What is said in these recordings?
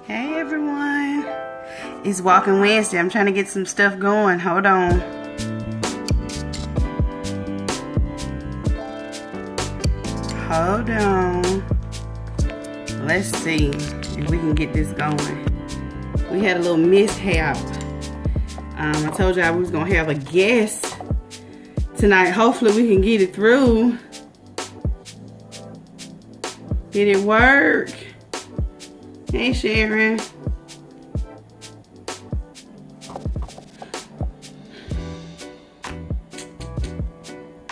Hey everyone, it's Walking Wednesday. I'm trying to get some stuff going. Hold on. Hold on. Let's see if we can get this going. We had a little mishap. I told y'all we was gonna have a guest tonight. Hopefully we can get it through. Did it work? Hey Sharon.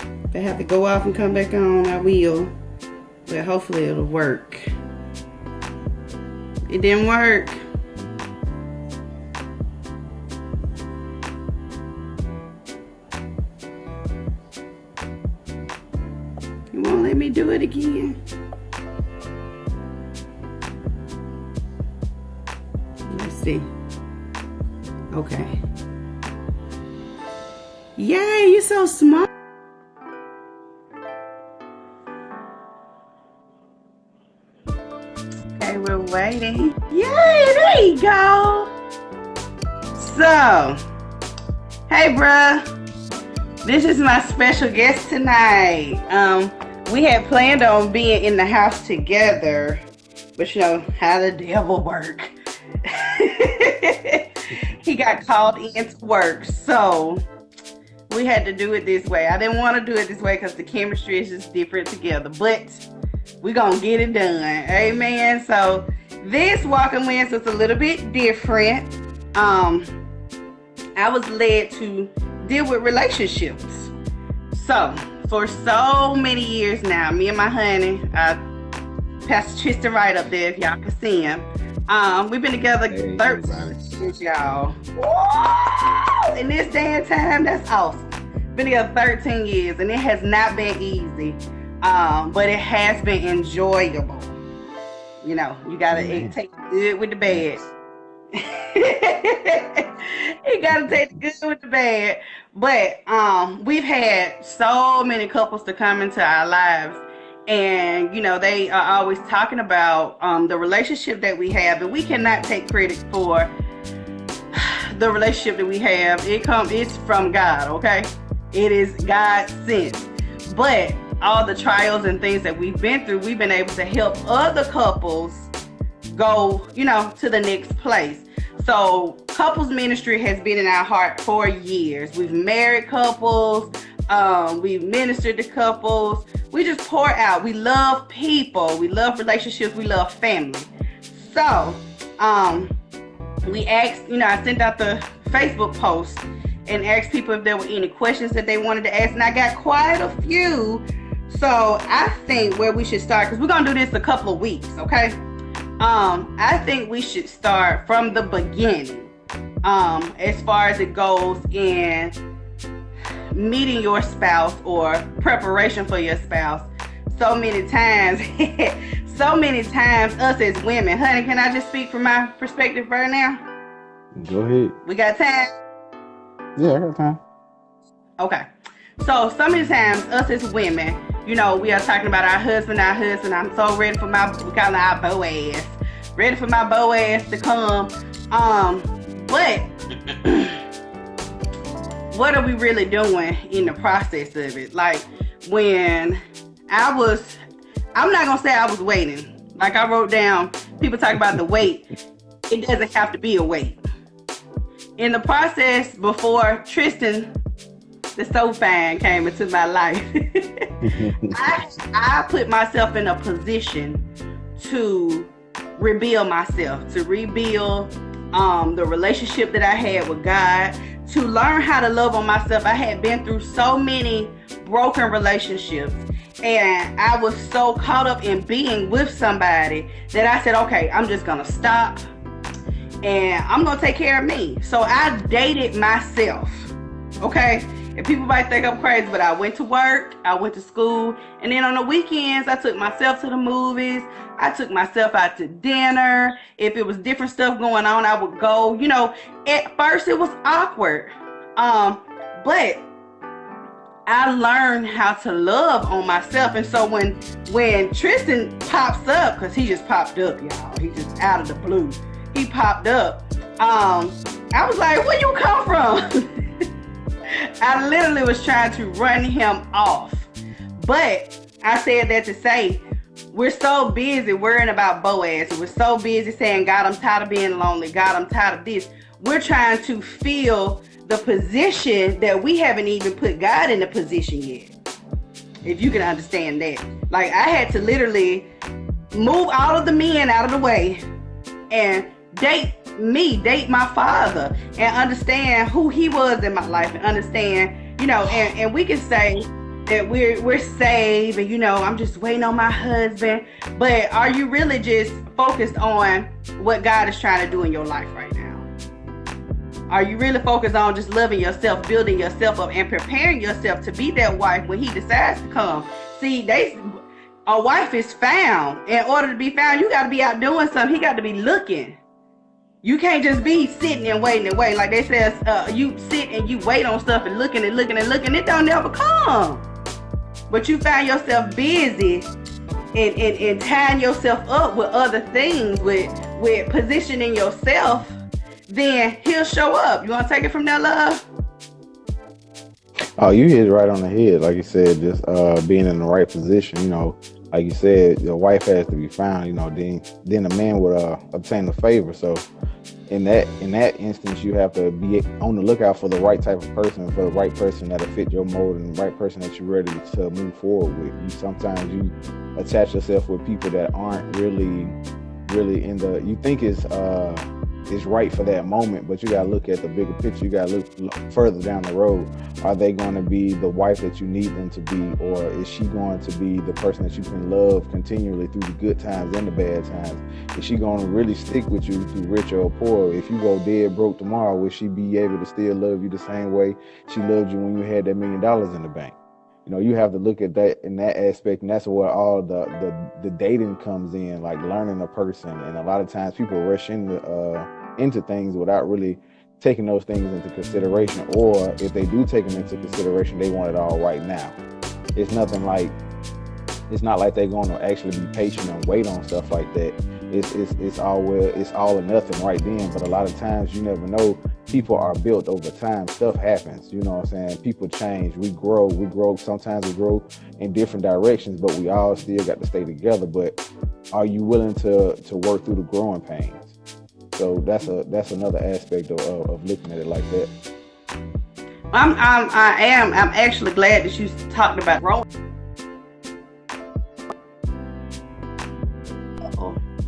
If I have to go off and come back on, I will. But hopefully it'll work. It didn't work. You won't let me do it again. Let's see. Okay. Yay, you're so smart. Okay, we're waiting. Yay, there you go. So, hey bruh. This is my special guest tonight. We had planned on being in the house together, but you know how the devil work. He got called in to work, so we had to do it this way. I didn't want to do it this way because the chemistry is just different together, but we're gonna get it done. Amen. So this Walking Wednesday was a little bit different. I was led to deal with relationships. So for so many years now, me and my honey, Pastor Tristan Wright up there, if y'all can see him. We've been together 13 years, y'all. Whoa! In this day and time, that's awesome. Been together 13 years, and it has not been easy, but it has been enjoyable. You know, you gotta take the good with the bad. You gotta take the good with the bad. But we've had so many couples to come into our lives. And, you know, they are always talking about the relationship that we have. And we cannot take credit for the relationship that we have. It's from God, okay? It is God sent. But all the trials and things that we've been through, we've been able to help other couples go, you know, to the next place. So couples ministry has been in our heart for years. We've married couples. We've ministered to couples. We just pour out. We love people. We love relationships. We love family. So, we asked, you know, I sent out the Facebook post and asked people if there were any questions that they wanted to ask. And I got quite a few. So I think where we should start, because we're going to do this a couple of weeks, okay? I think we should start from the beginning, as far as it goes in meeting your spouse or preparation for your spouse. So many times us as women, honey, can I just speak from my perspective right now? Go ahead. We got time? Yeah, I got time. Okay. So many times us as women, you know, we are talking about our husband. I'm so ready for we call it our Boaz. Ready for my Boaz to come. But what are we really doing in the process of it? Like when I'm not gonna say I was waiting. Like I wrote down, people talk about the wait. It doesn't have to be a wait. In the process before Tristan, the so fine, came into my life, I put myself in a position to rebuild myself, to rebuild the relationship that I had with God, to learn how to love on myself. I had been through so many broken relationships, and I was so caught up in being with somebody that I said, okay, I'm just gonna stop and I'm gonna take care of me. So I dated myself, okay? And people might think I'm crazy, but I went to work, I went to school, and then on the weekends, I took myself to the movies, I took myself out to dinner. If it was different stuff going on, I would go. You know, at first it was awkward, but I learned how to love on myself. And so when Tristan pops up, because he just popped up, y'all, he just out of the blue, he popped up. I was like, where you come from? I literally was trying to run him off. But I said that to say, we're so busy worrying about Boaz. We're so busy saying, God, I'm tired of being lonely. God, I'm tired of this. We're trying to fill the position that we haven't even put God in the position yet. If you can understand that. Like, I had to literally move all of the men out of the way and date my father, and understand who he was in my life, and understand, and we can say that we're saved, and I'm just waiting on my husband. But are you really just focused on what God is trying to do in your life right now? Are you really focused on just loving yourself, building yourself up, and preparing yourself to be that wife when he decides to come? See, a wife is found. In order to be found, you got to be out doing something. He got to be looking. You can't just be sitting and waiting. Like they say, you sit and you wait on stuff and looking. It don't never come. But you find yourself busy and tying yourself up with other things, with positioning yourself. Then he'll show up. You want to take it from there, love? Oh, you hit it right on the head. Like you said, just being in the right position. Like you said, your wife has to be found. Then a man would obtain the favor. So in that instance, you have to be on the lookout for the right type of person, for the right person that'll fit your mold, and the right person that you're ready to move forward with. Sometimes you attach yourself with people that aren't really in the. You think is right for that moment, but you gotta look at the bigger picture. You gotta look further down the road. Are they going to be the wife that you need them to be, or is she going to be the person that you can love continually through the good times and the bad times? Is she going to really stick with you through rich or poor? If you go dead broke tomorrow, will she be able to still love you the same way she loved you when you had that $1 million in the bank? You have to look at that in that aspect, and that's where all the dating comes in, like learning a person. And a lot of times people rush into things without really taking those things into consideration, or if they do take them into consideration, they want it all right now. It's not like they're going to actually be patient and wait on stuff like that. It's all or nothing right then. But a lot of times you never know. People are built over time. Stuff happens. You know what I'm saying? People change. We grow. Sometimes we grow in different directions, but we all still got to stay together. But are you willing to work through the growing pains? So that's another aspect of looking at it like that. I'm actually glad that you talked about growing.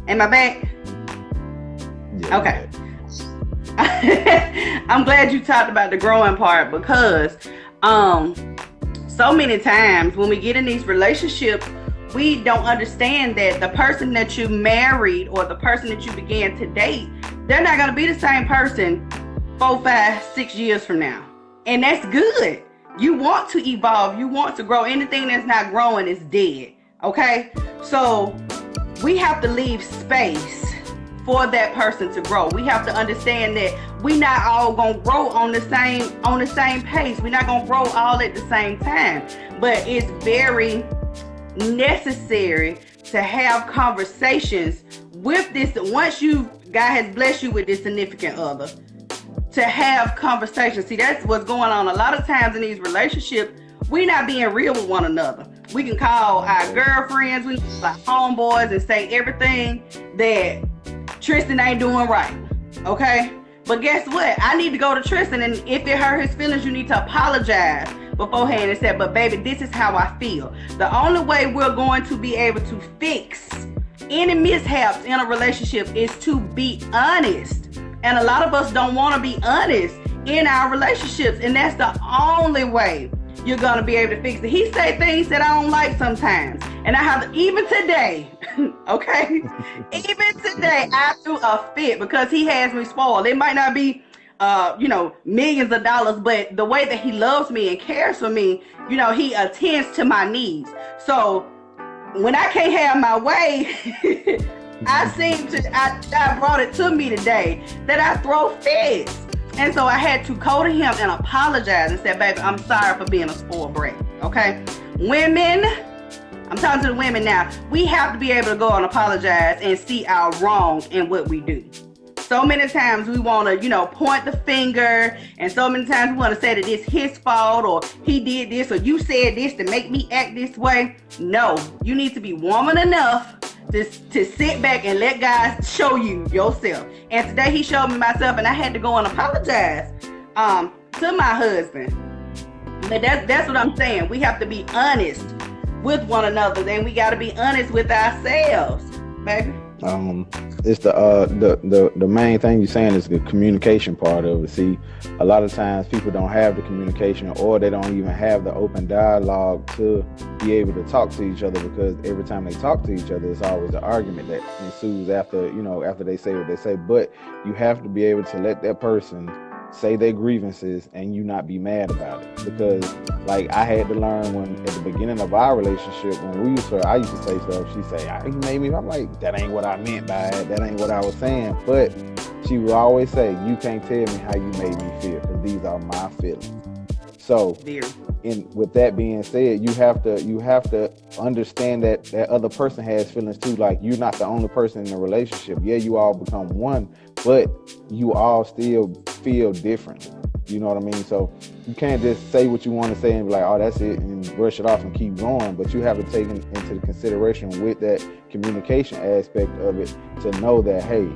Am I back? Yeah, okay. I'm glad you talked about the growing part, because so many times when we get in these relationships, we don't understand that the person that you married or the person that you began to date, they're not going to be the same person 4, 5, 6 years from now. And that's good. You want to evolve. You want to grow. Anything that's not growing is dead. Okay? So we have to leave space for that person to grow. We have to understand that we're not all going to grow on the same pace. We're not going to grow all at the same time. But it's very necessary to have conversations with this. Once God has blessed you with this significant other, to have conversations. See, that's what's going on. A lot of times in these relationships, we're not being real with one another. We can call our girlfriends, we can call our homeboys and say everything that Tristan ain't doing right. Okay? But guess what? I need to go to Tristan, and if it hurt his feelings, you need to apologize beforehand and say, but baby, this is how I feel. The only way we're going to be able to fix any mishaps in a relationship is to be honest. And a lot of us don't want to be honest in our relationships, and that's the only way you're going to be able to fix it. He say things that I don't like sometimes, and I have to, even today, okay? Even today, I threw a fit because he has me spoiled. It might not be millions of dollars, but the way that he loves me and cares for me, he attends to my needs. So when I can't have my way, I brought it to me today that I throw fits. And so I had to go to him and apologize and say, baby, I'm sorry for being a spoiled brat. Okay? Women, I'm talking to the women now, we have to be able to go and apologize and see our wrong in what we do. So many times we want to, point the finger, and so many times we want to say that it's his fault, or he did this, or you said this to make me act this way. No, you need to be woman enough to sit back and let God show you yourself. And today he showed me myself, and I had to go and apologize to my husband. But that's what I'm saying. We have to be honest with one another, then we got to be honest with ourselves, baby. It's the main thing you're saying is the communication part of it. See, a lot of times people don't have the communication, or they don't even have the open dialogue to be able to talk to each other, because every time they talk to each other, it's always an argument that ensues after they say what they say. But you have to be able to let that person say their grievances and you not be mad about it, because like I had to learn when at the beginning of our relationship, when I used to say stuff, she say, "You made me," I'm like, that ain't what I meant by it, that ain't what I was saying. But she would always say, you can't tell me how you made me feel, because these are my feelings. So with that being said, you have to understand that other person has feelings too. Like, you're not the only person in the relationship. Yeah, you all become one, but you all still feel differently. You know what I mean? So you can't just say what you want to say and be like, oh, that's it, and brush it off and keep going. But you have to take into the consideration with that communication aspect of it to know that, hey,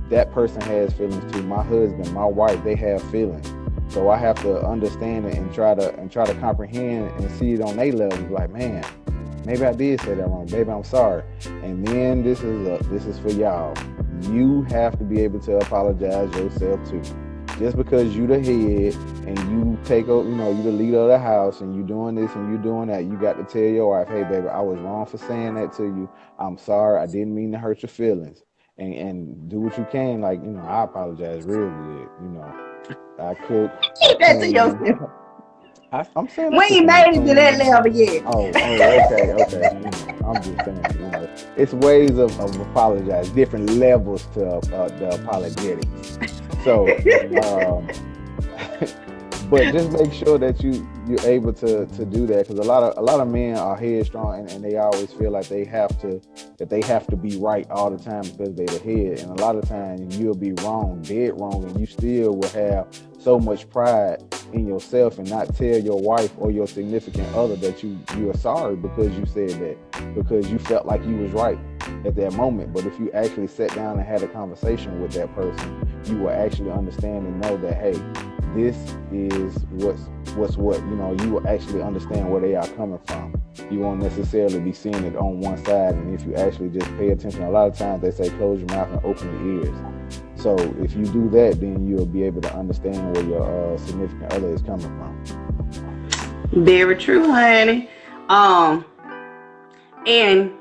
that person has feelings too. My husband, my wife, they have feelings. So I have to understand it and try to comprehend and see it on their level. Like, man, maybe I did say that wrong. Baby, I'm sorry. And then this is for y'all. You have to be able to apologize yourself too. Just because you the head and you take over, you the leader of the house, and you doing this and you doing that, you got to tell your wife, hey, baby, I was wrong for saying that to you. I'm sorry. I didn't mean to hurt your feelings. And do what you can. Like, I apologize real good. I could. Keep that to yourself. I'm saying we ain't made it to that level yet. Okay. I'm just saying, it's ways of apologize, different levels to the apologetics. So, but just make sure that you're able to do that, because a lot of men are headstrong and they always feel like they have to be right all the time because they're the head, and a lot of times you'll be wrong, dead wrong, and you still will have so much pride in yourself and not tell your wife or your significant other that you are sorry because you said that, because you felt like you was right at that moment. But if you actually sat down and had a conversation with that person, you will actually understand and know that, hey, this is what's what. You will actually understand where they are coming from. You won't necessarily be seeing it on one side. And if you actually just pay attention, a lot of times they say close your mouth and open your ears. So if you do that, then you'll be able to understand where your significant other is coming from. Very true, honey. And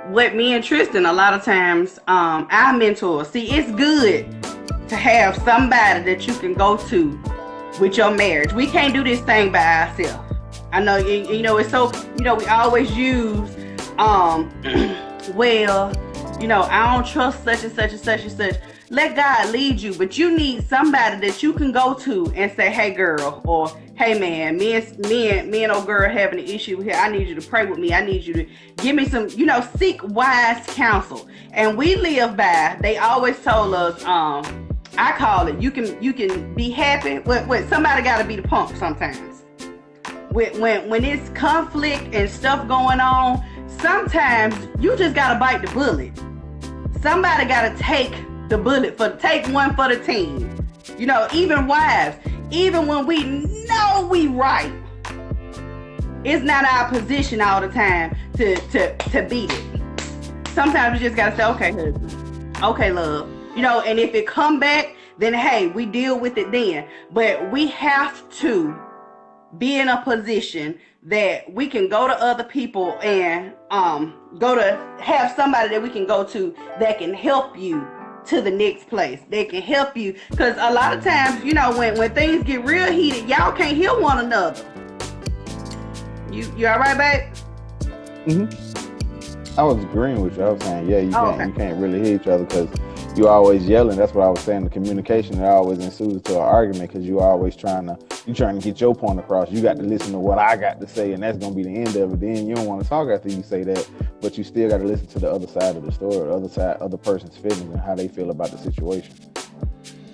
what me and Tristan, a lot of times, our mentors, see, it's good to have somebody that you can go to with your marriage. We can't do this thing by ourselves. I know, it's so, we always use, well, I don't trust such and such and such and such. Let God lead you, but you need somebody that you can go to and say, hey girl, or hey man, me and old girl having an issue here. I need you to pray with me. I need you to give me some, seek wise counsel. And we live by, they always told us, I call it, you can be happy. When somebody got to be the punk sometimes. When it's conflict and stuff going on, sometimes you just got to bite the bullet. Somebody got to take the bullet take one for the team. Even wives, even when we know we right, it's not our position all the time to beat it. Sometimes you just gotta say, okay, husband, okay, love, and if it come back, then hey, we deal with it then. But we have to be in a position that we can go to other people and go to have somebody that we can go to that can help you to the next place. They can help you, because a lot of times, when things get real heated, y'all can't hear one another. You all right, babe? I was agreeing with you. I was saying, yeah, you can't really hear each other, because you always yelling. That's what I was saying. The communication that always ensues to an argument because you always trying to get your point across. You got to listen to what I got to say, and that's gonna be the end of it. Then you don't want to talk after you say that, but you still got to listen to the other side of the story, other person's feelings and how they feel about the situation.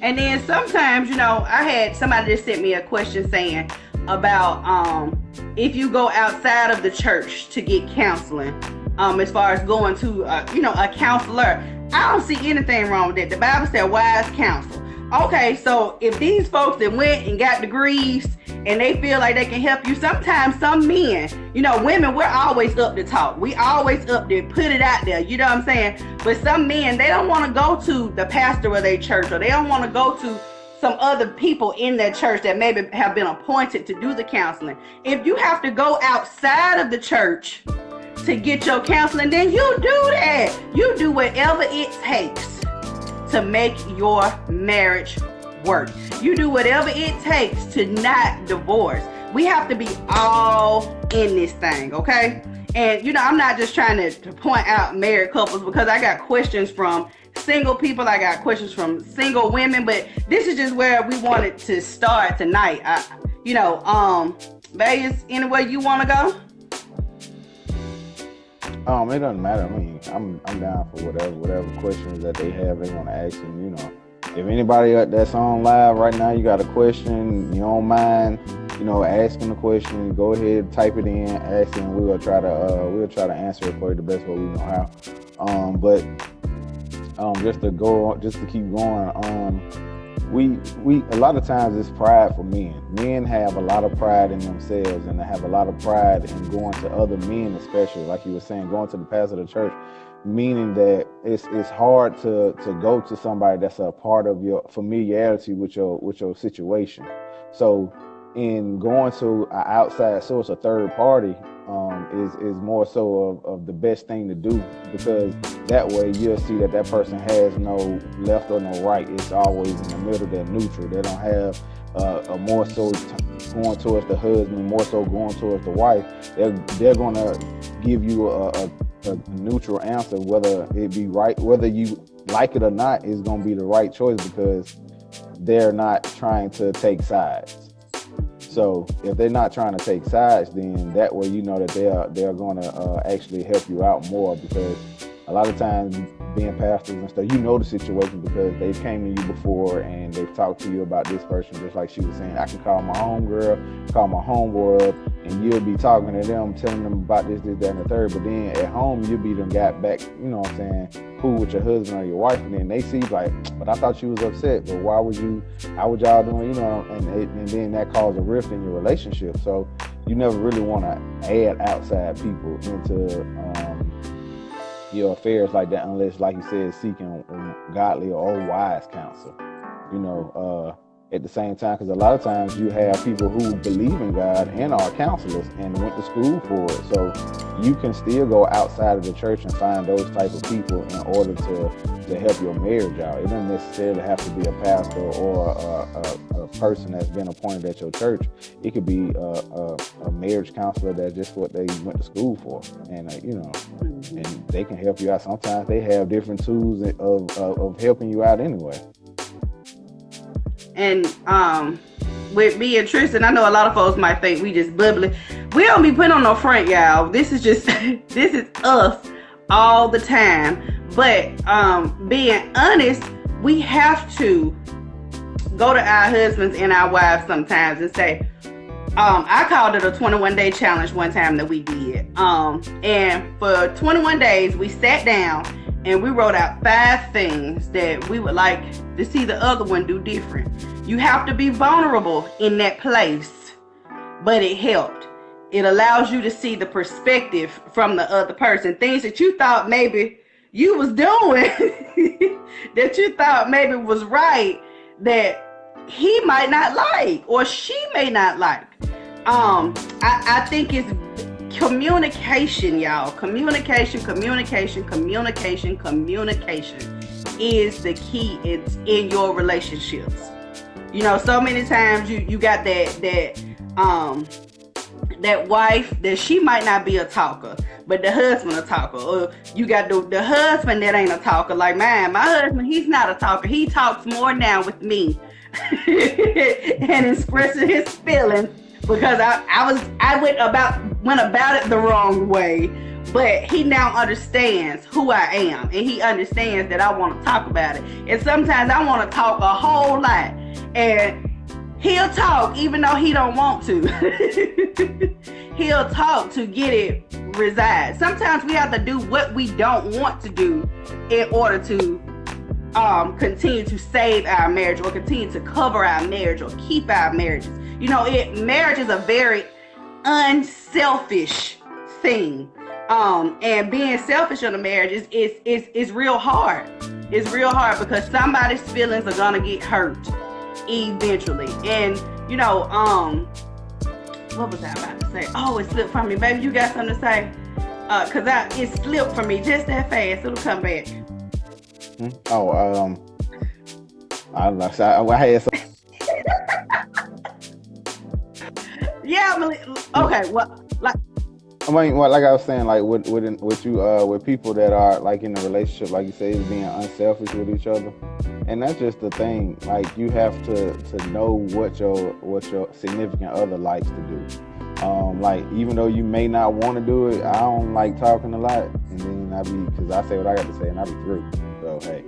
And then sometimes, I had somebody just sent me a question saying about if you go outside of the church to get counseling, as far as going to a counselor. I don't see anything wrong with that. The Bible said wise counsel. Okay, so if these folks that went and got degrees and they feel like they can help you, sometimes some men, women, we're always up to talk. We always up to put it out there, you know what I'm saying? But some men, they don't want to go to the pastor of their church, or they don't want to go to some other people in their church that maybe have been appointed to do the counseling. If you have to go outside of the church to get your counseling, then you do that. You do whatever it takes to make your marriage work. You do whatever it takes to not divorce. We have to be all in this thing, okay? And I'm not just trying to point out married couples, because I got questions from single people, I got questions from single women, but this is just where we wanted to start tonight. Vegas, anywhere you want to go? It doesn't matter. I mean, I'm down for whatever questions that they have they want to ask. And if anybody that's on live right now, you got a question, you don't mind, asking the question, go ahead, type it in, ask it, and we'll try to answer it for you the best way we know how. But just to keep going, we a lot of times it's pride for men. Men have a lot of pride in themselves, and they have a lot of pride in going to other men, especially like you were saying, going to the pastor of the church, meaning that it's hard to go to somebody that's a part of your familiarity with your situation. So in going to an outside source, a third party, is more so of the best thing to do, because that way you'll see that person has no left or no right. It's always in the middle. They're neutral. They don't have a more so going towards the husband, more so going towards the wife. They're going to give you a neutral answer, whether it be right, whether you like it or not, is going to be the right choice, because they're not trying to take sides. So if they're not trying to take sides, then that way that they're going to actually help you out more, because a lot of times being pastors and stuff, the situation because they've came to you before and they've talked to you about this person, just like she was saying. I can call my homegirl, call my homeboy, and you'll be talking to them, telling them about this, that, and the third. But then at home, you'll be done got back, cool with your husband or your wife, and then they see like, but I thought you was upset. But how would y'all doing, and then that causes a rift in your relationship. So you never really want to add outside people into your affairs like that, unless, like you said, seeking godly or wise counsel. At the same time, because a lot of times you have people who believe in God and are counselors and went to school for it. So you can still go outside of the church and find those type of people in order to help your marriage out. It doesn't necessarily have to be a pastor or a person that's been appointed at your church. It could be a marriage counselor that's just what they went to school for. And, and they can help you out. Sometimes they have different tools of helping you out anyway. And with me and Tristan, I know a lot of folks might think we just bubbly. We don't be putting on no front, y'all. This is just this is us all the time. But being honest, we have to go to our husbands and our wives sometimes and say, I called it a 21-day challenge one time that we did. And for 21 days, we sat down and we wrote out 5 things that we would like to see the other one do different. You have to be vulnerable in that place, but it helped. It allows you to see the perspective from the other person. Things that you thought maybe you was doing, that you thought maybe was right, that he might not like or she may not like. I think it's communication, y'all. Communication is the key. It's in your relationships. So many times you got that wife that she might not be a talker. but the husband a talker. Or you got the husband that ain't a talker. Like, man, my husband, he's not a talker. He talks more now with me and expressing his feelings because I went about it the wrong way. But he now understands who I am, and he understands that I want to talk about it. And sometimes I want to talk a whole lot, and he'll talk even though he don't want to. He'll talk to get it resolved. Sometimes we have to do what we don't want to do in order to continue to save our marriage, or continue to cover our marriage, or keep our marriages. You know, marriage is a very unselfish thing. And being selfish in a marriage is real hard. It's real hard because somebody's feelings are gonna get hurt eventually. And you know, what was I about to say? Oh, it slipped from me. Baby, you got something to say? Cause it slipped from me just that fast. It'll come back. Oh, I had some. Yeah, okay. Well, like. I mean, well, like I was saying, like with you, with people that are like in a relationship, like you say, is being unselfish with each other, and that's just the thing. Like you have to know what your significant other likes to do. Like even though you may not want to do it, I don't like talking a lot, and then because I say what I got to say, and I be through. So hey,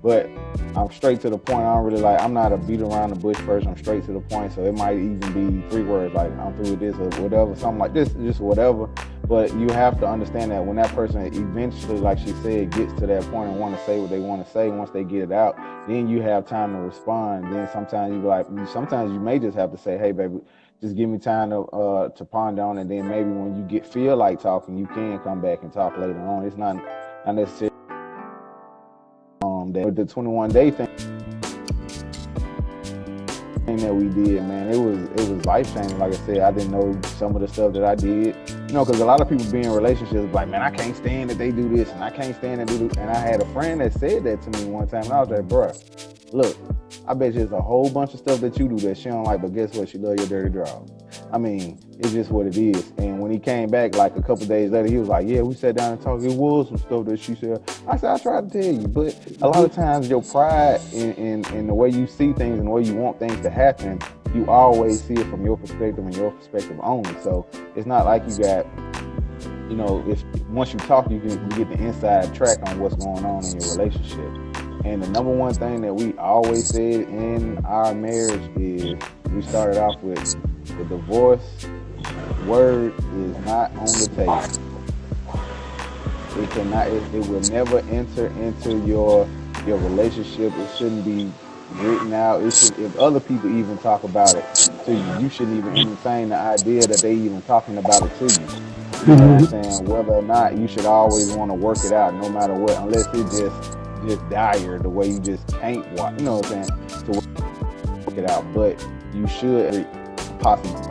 but I'm straight to the point. I'm not a beat around the bush person. I'm straight to the point. So it might even be 3 words, like I'm through with this or whatever, something like this, just whatever. But you have to understand that when that person eventually, like she said, gets to that point and want to say what they want to say, once they get it out, then you have time to respond. Then sometimes sometimes you may just have to say, hey, baby, just give me time to ponder on it. And then maybe when you feel like talking, you can come back and talk later on. It's not necessarily that the 21-day thing that we did, man, it was life changing. Like I said, I didn't know some of the stuff that I did, you know, because a lot of people be in relationships like, man, I can't stand that they do this, and I can't stand that they do. And I had a friend that said that to me one time, and I was like, bruh, look, I bet you there's a whole bunch of stuff that you do that she don't like, but guess what? She love your dirty drawers. I mean, it's just what it is. And when he came back, like a couple days later, he was like, yeah, we sat down and talked. It was some stuff that she said. I said, I tried to tell you. But a lot of times your pride in the way you see things and the way you want things to happen, you always see it from your perspective and your perspective only. So it's not like you got, you know, once you talk, you get the inside track on what's going on in your relationship. And the number one thing that we always said in our marriage is we started off with the divorce word is not on the table. It will never enter into your relationship. It shouldn't be written out. If other people even talk about it to you, you shouldn't even entertain the idea that they even talking about it to you. You know what I'm saying? Whether or not, you should always want to work it out no matter what, unless it just dire the way you just can't watch, you know what I'm saying, to work it out. But you should possibility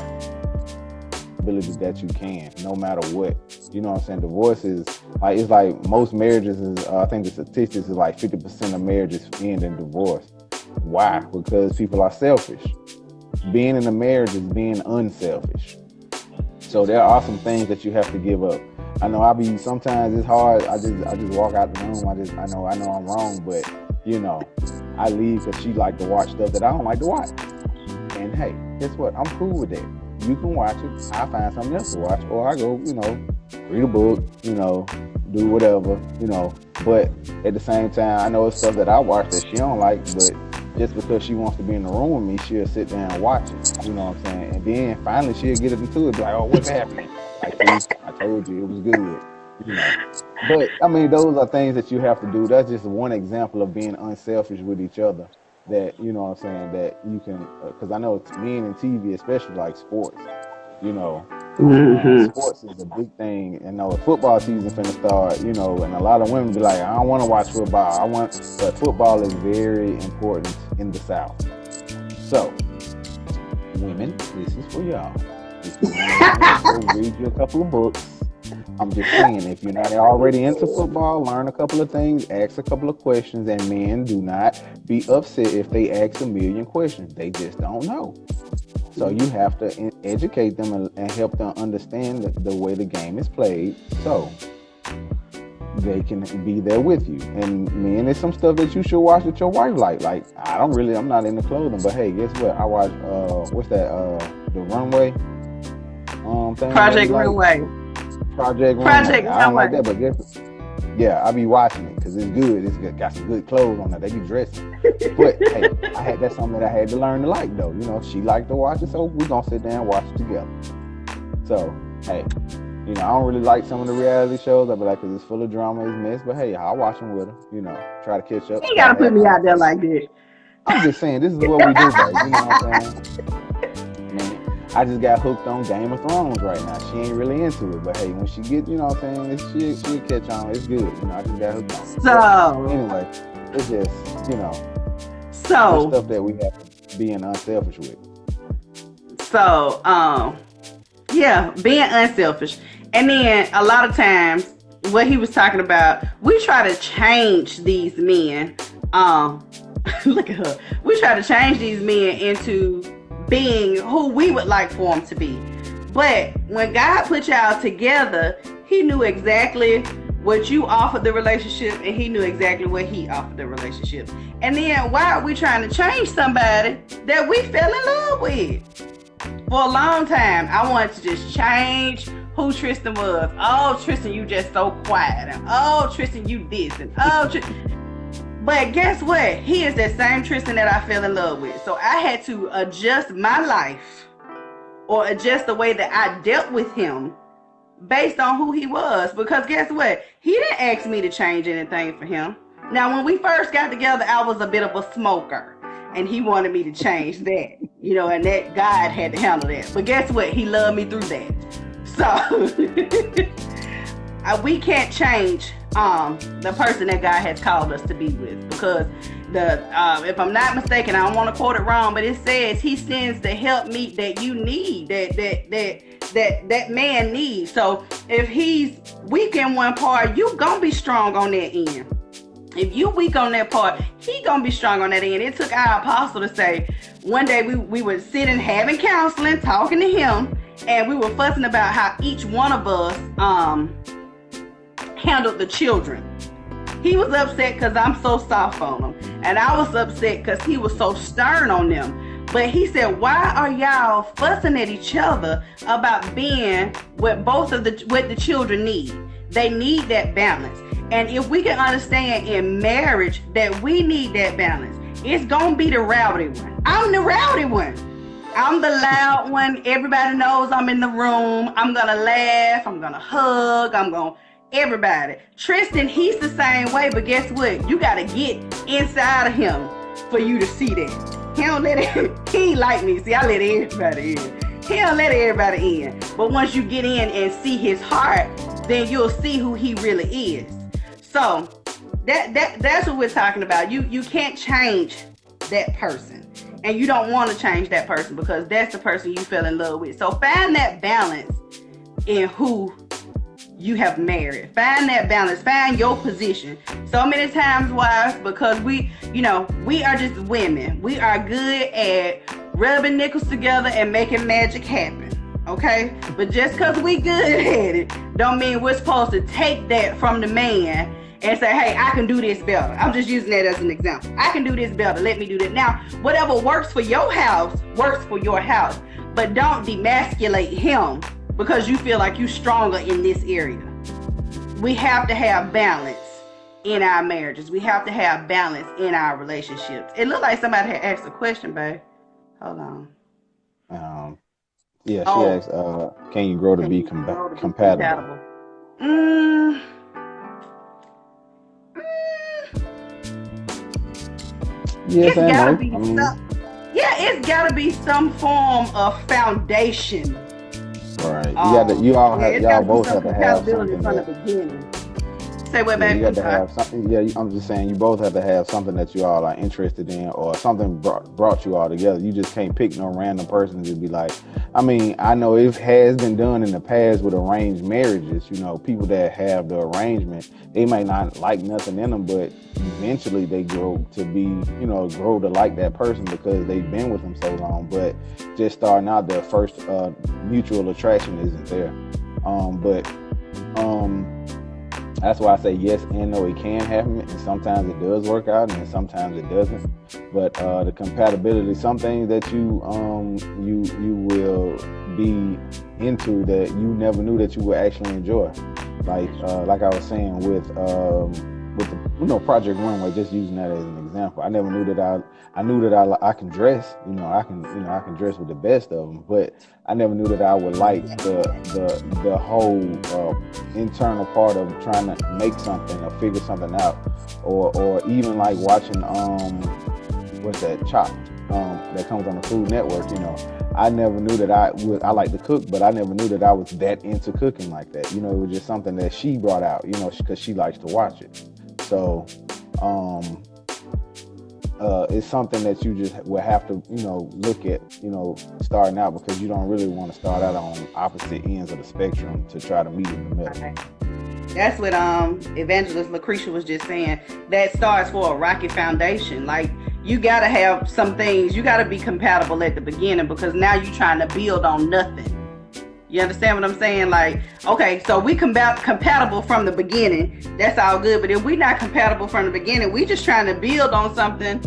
that you can, no matter what. You know what I'm saying? Divorce is like, it's like most marriages is, I think the statistics is like 50% of marriages end in divorce. Why? Because people are selfish. Being in a marriage is being unselfish. So there are some things that you have to give up. I know sometimes it's hard. I just walk out the room. I know I'm wrong, but you know, I leave because she like to watch stuff that I don't like to watch. And hey, guess what? I'm cool with that. You can watch it. I find something else to watch, or I go, you know, read a book, you know, do whatever, you know. But at the same time, I know it's stuff that I watch that she don't like, but just because she wants to be in the room with me, she'll sit there and watch it. You know what I'm saying? And then finally she'll get into it, be like, oh, what's happening? Like, I told you it was good. You know. But I mean, those are things that you have to do. That's just one example of being unselfish with each other. That, you know what I'm saying, that you can, because I know men in TV, especially like sports, you know, sports is a big thing. And football season finna start, you know, and a lot of women be like, I don't want to watch football. But football is very important in the South. So, women, this is for y'all. If you want to read you a couple of books, I'm just saying, if you're not already into football, learn a couple of things, ask a couple of questions, and men do not be upset if they ask a million questions. They just don't know. So you have to educate them and help them understand the way the game is played, so they can be there with you. And man, there's some stuff that you should watch that your wife like. Like I'm not into clothing, but hey, guess what? I watch what's that? The Runway thing. Project Runway. Project Runway. I don't like that, but yeah, I be watching it because it's good. It's got some good clothes on there. They be dressing. But hey, that's something that I had to learn to like though. You know, she liked to watch it, so we gonna sit down and watch it together. So hey, you know, I don't really like some of the reality shows. I be like, cause it's full of drama, it's mess. But hey, I'll watch them with her. You know, try to catch up. You gotta put me out there like that. I'm just saying, this is what we do, baby. You know what I'm saying? Man, I just got hooked on Game of Thrones right now. She ain't really into it, but hey, when she get, you know what I'm saying, she'll catch on. It's good. You know, I just got hooked on it. So anyway, it's just, you know, so stuff that we have to being unselfish with. So, yeah, being unselfish. And then a lot of times, what he was talking about, we try to change these men. Look at her. We try to change these men into being who we would like for them to be. But when God put y'all together, he knew exactly what you offered the relationship, and he knew exactly what he offered the relationship. And then why are we trying to change somebody that we fell in love with? For a long time, I wanted to just change who Tristan was. Oh, Tristan, you just so quiet. And oh, Tristan, you this. And oh, but guess what? He is that same Tristan that I fell in love with. So I had to adjust my life or adjust the way that I dealt with him based on who he was. Because guess what? He didn't ask me to change anything for him. Now, when we first got together, I was a bit of a smoker. And he wanted me to change that. You know, and that God had to handle that. But guess what? He loved me through that. So we can't change the person that God has called us to be with, because if I'm not mistaken, I don't want to quote it wrong, but it says he sends the help meet that you need, that man needs. So if he's weak in one part, you gonna be strong on that end. If you weak on that part, he gonna be strong on that end. It took our apostle to say, one day we were sitting having counseling, talking to him, and we were fussing about how each one of us handled the children. He was upset because I'm so soft on them, and I was upset because he was so stern on them. But he said, why are y'all fussing at each other about being what the children need? They need that balance. And if we can understand in marriage that we need that balance, it's gonna be the rowdy one. I'm the rowdy one. I'm the loud one. Everybody knows I'm in the room. I'm gonna laugh. I'm gonna hug. Everybody. Tristan, he's the same way, but guess what? You gotta get inside of him for you to see that. He ain't like me. See, I let everybody in. He don't let everybody in. But once you get in and see his heart, then you'll see who he really is. So that's what we're talking about. You can't change that person. And you don't want to change that person because that's the person you fell in love with. So find that balance in who you have married. Find that balance. Find your position. So many times, wives, because we are just women. We are good at rubbing nickels together and making magic happen. Okay? But just because we good at it, don't mean we're supposed to take that from the man and say, hey, I can do this better. I'm just using that as an example. I can do this better. Let me do that. Now, whatever works for your house, works for your house. But don't demasculate him because you feel like you're stronger in this area. We have to have balance in our marriages. We have to have balance in our relationships. It looked like somebody had asked a question, babe. Hold on. Yeah, she asked, can you grow to be compatible? Yes, it's gotta be some form of foundation. Right. Y'all both have to have something from the beginning. Say what, Yeah, you baby? got I'm to sorry. have something. Yeah, I'm just saying you both have to have something that you all are interested in, or something brought you all together. You just can't pick no random person to be like. I mean, I know it has been done in the past with arranged marriages. You know, people that have the arrangement, they might not like nothing in them, but eventually they grow to be, grow to like that person because they've been with them so long. But just starting out, their first mutual attraction isn't there. But that's why I say yes and no. It can happen, and sometimes it does work out, and sometimes it doesn't. But the compatibility, some things that you will be into that you never knew that you would actually enjoy. Like I was saying with the Project Runway, just using that as an example. I never knew that I knew that I can dress. I can dress with the best of them, but I never knew that I would like the whole internal part of trying to make something or figure something out, or even like watching what's that Chopped that comes on the Food Network. I never knew that I like to cook, but I never knew that I was that into cooking like that. It was just something that she brought out, because she likes to watch it. So it's something that you just will have to, look at, starting out, because you don't really want to start out on opposite ends of the spectrum to try to meet in the middle. Okay. That's what Evangelist Lucretia was just saying. That starts for a rocky foundation. Like, you gotta have some things. You gotta be compatible at the beginning, because now you're trying to build on nothing. You understand what I'm saying? Like, okay, so we compatible from the beginning. That's all good. But if we're not compatible from the beginning, we just trying to build on something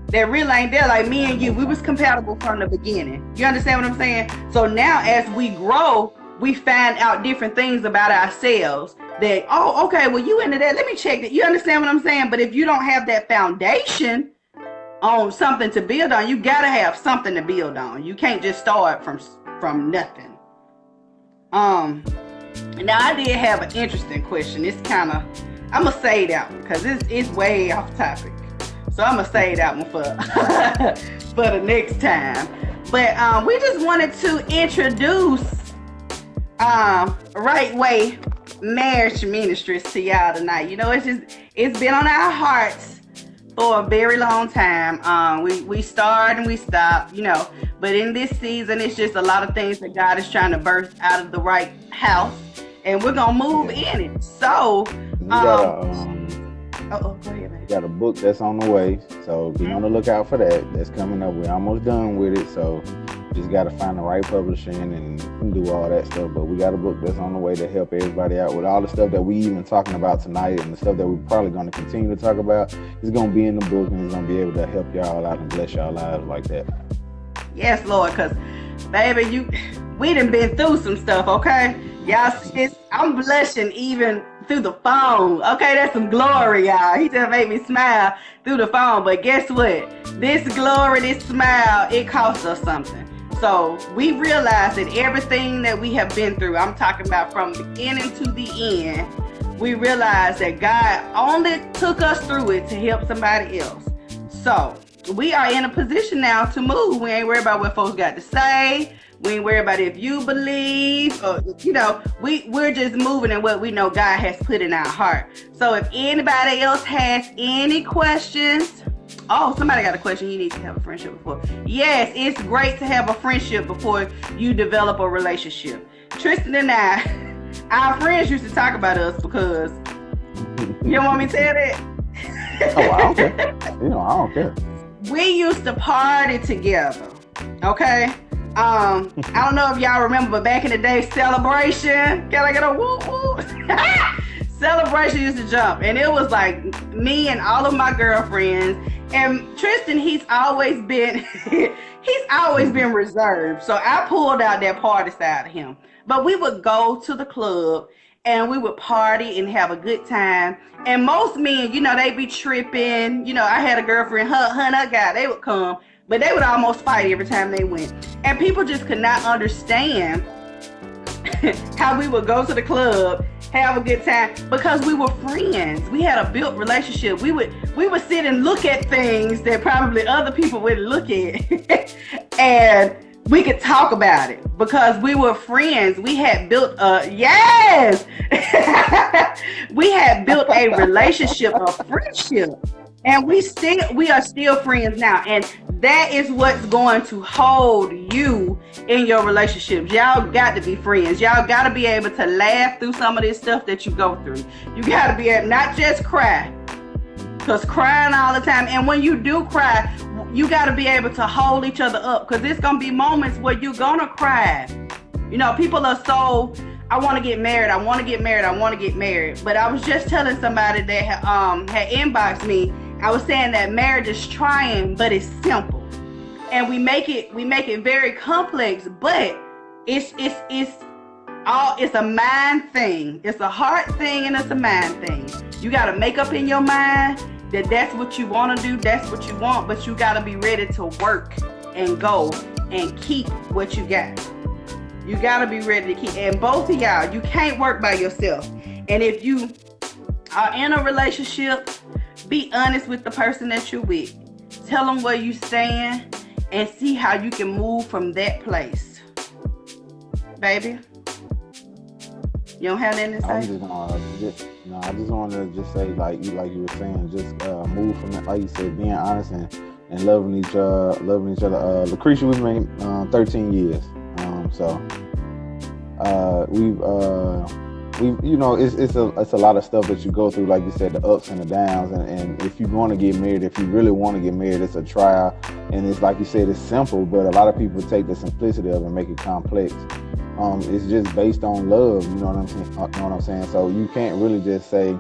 that really ain't there. Like me and you, we was compatible from the beginning. You understand what I'm saying? So now as we grow, we find out different things about ourselves that, oh, okay, well, you into that. Let me check that. You understand what I'm saying? But if you don't have that foundation on something to build on, you got to have something to build on. You can't just start from nothing. Now I did have an interesting question. It's kind of, I'm going to say that one because it's way off topic. So I'm going to say that one for, for the next time. But we just wanted to introduce Right Way Marriage Ministries to y'all tonight. It's been on our hearts for a very long time. We start and we stop, but in this season, it's just a lot of things that God is trying to birth out of the right house, and we're gonna move in it. So, go ahead, man. Got a book that's on the way, so be on the lookout for that. That's coming up. We're almost done with it, so just got to find the right publishing and do all that stuff. But we got a book that's on the way to help everybody out with all the stuff that we even talking about tonight, and the stuff that we're probably going to continue to talk about. It's going to be in the book, and it's going to be able to help y'all out and bless y'all lives like that. Yes, Lord, because baby, we done been through some stuff, okay? Y'all, I'm blushing even through the phone. Okay, that's some glory, y'all. He just made me smile through the phone. But guess what? This glory, this smile, it costs us something. So we realize that everything that we have been through, I'm talking about from beginning to the end, we realize that God only took us through it to help somebody else. So we are in a position now to move. We ain't worried about what folks got to say. We ain't worried about if you believe, or, we're just moving in what we know God has put in our heart. So if anybody else has any questions, somebody got a question. You need to have a friendship before. Yes, it's great to have a friendship before you develop a relationship. Tristan and I, our friends used to talk about us because, you don't want me to tell that? Oh, I don't care. I don't care. We used to party together, okay? I don't know if y'all remember, but back in the day, Celebration, can I get a woo woo? Celebration used to jump, and it was like me and all of my girlfriends. And Tristan, he's always been reserved. So I pulled out that party side of him. But we would go to the club and we would party and have a good time. And most men, they be tripping. I had a girlfriend, her and her guy, they would come, but they would almost fight every time they went. And people just could not understand how we would go to the club, have a good time, because we were friends. We had a built relationship. We would sit and look at things that probably other people wouldn't look at. And we could talk about it because we were friends. We had built a yes, we had built a relationship, a friendship, and we are still friends now. And that is what's going to hold you in your relationships. Y'all got to be friends. Y'all got to be able to laugh through some of this stuff that you go through. You got to be able not just cry, because crying all the time. And when you do cry, you got to be able to hold each other up, because there's going to be moments where you're going to cry. You know, people are so, I want to get married. I want to get married. I want to get married. But I was just telling somebody that had inboxed me. I was saying that marriage is trying, but it's simple. And we make it very complex, but it's a mind thing. It's a heart thing and it's a mind thing. You got to make up in your mind that that's what you want to do, that's what you want, but you got to be ready to work and go and keep what you got. You got to be ready to keep, and both of y'all, you can't work by yourself. And if you are in a relationship, be honest with the person that you're with. Tell them where you stand and see how you can move from that place. Baby, you don't have anything to say? I just want to just say, like you were saying, just move from that, like you said, being honest and loving each other. Lucretia was married 13 years, so we've you know, it's a lot of stuff that you go through, like you said, the ups and the downs, and if you want to get married, if you really want to get married, it's a trial, and it's like you said, it's simple, but a lot of people take the simplicity of it and make it complex. It's just based on love, you know what I'm saying? So you can't really just say,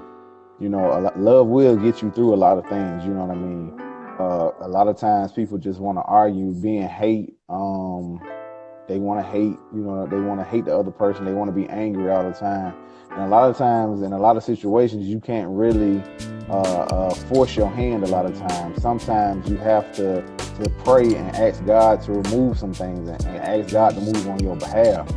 you know, love will get you through a lot of things, you know what I mean? A lot of times people just want to argue, being hate, they want to hate, you know, they want to hate the other person, they want to be angry all the time. And a lot of times, in a lot of situations, you can't really force your hand a lot of times. Sometimes you have to pray and ask God to remove some things and ask God to move on your behalf.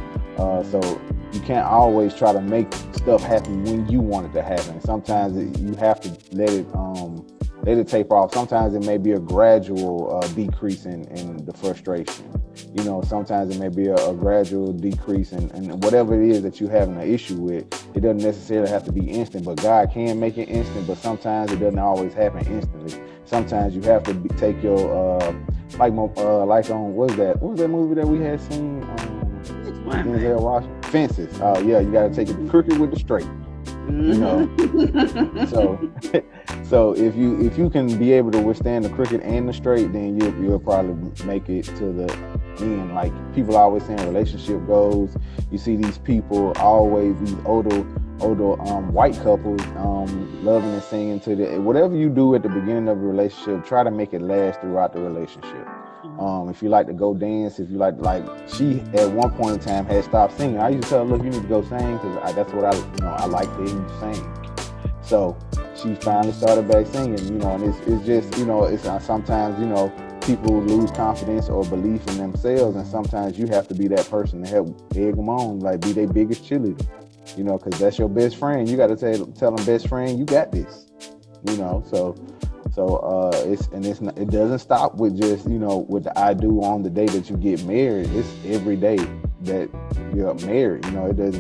So you can't always try to make stuff happen when you want it to happen. Sometimes you have to let it taper off. Sometimes it may be a gradual decrease in the frustration. You know, sometimes it may be a gradual decrease in whatever it is that you're having an issue with. It doesn't necessarily have to be instant, but God can make it instant, but sometimes it doesn't always happen instantly. Sometimes you have to take your, like on, what was that movie that we had seen? Denzel Washington? Fences. Yeah, you got to take it crooked with the straight. You know, so if you can be able to withstand the crooked and the straight, then you'll probably make it to the end. Like people always saying, relationship goals. You see these people always, these older white couples loving and singing to whatever you do at the beginning of a relationship, try to make it last throughout the relationship. If you like to go dance, if you like she at one point in time had stopped singing. I used to tell her, look, you need to go sing, because that's what I like to hear you sing. So she finally started back singing, you know, and it's just, you know, it's sometimes, you know, people lose confidence or belief in themselves, and sometimes you have to be that person to help egg them on, like be their biggest cheerleader, you know, because that's your best friend. You got to tell them, best friend, you got this, you know. So it doesn't stop with just, you know, with the I do on the day that you get married. It's every day that you're married. You know, it's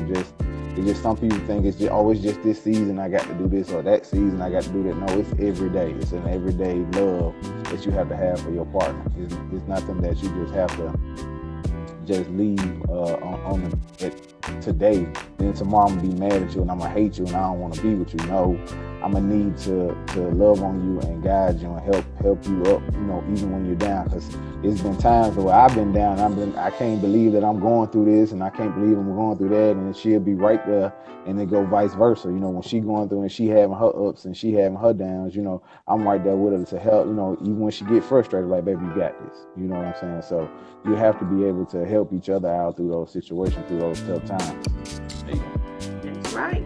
just some people think it's always just this season I got to do this, or that season I got to do that. No, it's every day. It's an everyday love that you have to have for your partner. It's nothing that you just have to just leave today. Then tomorrow I'm gonna be mad at you and I'm gonna hate you and I don't want to be with you. No, I'm gonna need to love on you and guide you and help you up, you know, even when you're down. Because it's been times where I've been down, I can't believe that I'm going through this, and I can't believe I'm going through that, and she'll be right there, and then go vice versa. You know, when she going through and she having her ups and she having her downs, you know, I'm right there with her to help. You know, even when she get frustrated, like, baby, you got this. You know what I'm saying? So you have to be able to help each other out through those situations, through those tough times. That's right.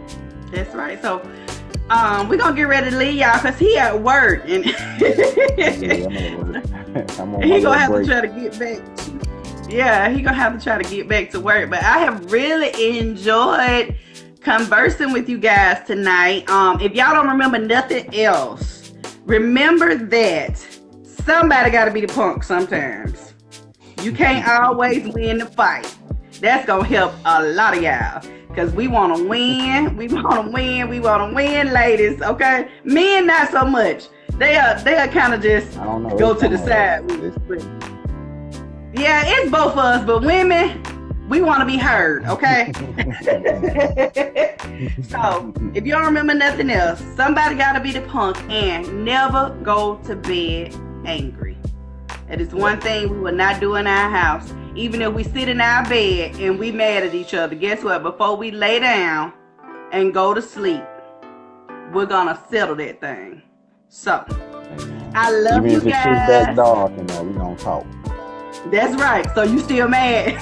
That's right. So we're gonna get ready to leave y'all, because he at work, and he gonna have to try to get back. Yeah, he gonna have to try to get back to work. But I have really enjoyed conversing with you guys tonight. If y'all don't remember nothing else, remember that somebody got to be the punk sometimes. You can't always win the fight. That's gonna help a lot of y'all. Cause we wanna win. We wanna win. We wanna win, ladies. Okay? Men not so much. They'll kind of just go to the side. Yeah, it's both of us, but women, we want to be heard, okay? So, if you don't remember nothing else, somebody got to be the punk and never go to bed angry. That is one thing we will not do in our house. Even if we sit in our bed and we mad at each other, guess what? Before we lay down and go to sleep, we're going to settle that thing. So, I love you guys. Even if it's too back dark, we going to talk. That's right. So you still mad.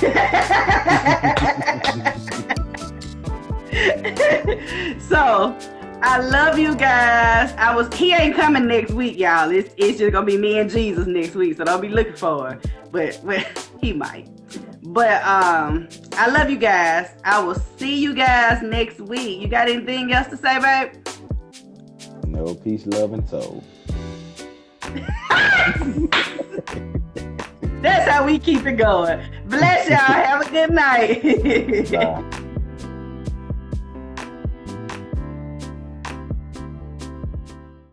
So I love you guys. He ain't coming next week, y'all. It's just gonna be me and Jesus next week. So don't be looking for it. But he might. But I love you guys. I will see you guys next week. You got anything else to say, babe? No, peace, love, and soul. That's how we keep it going. Bless y'all. Have a good night. Bye.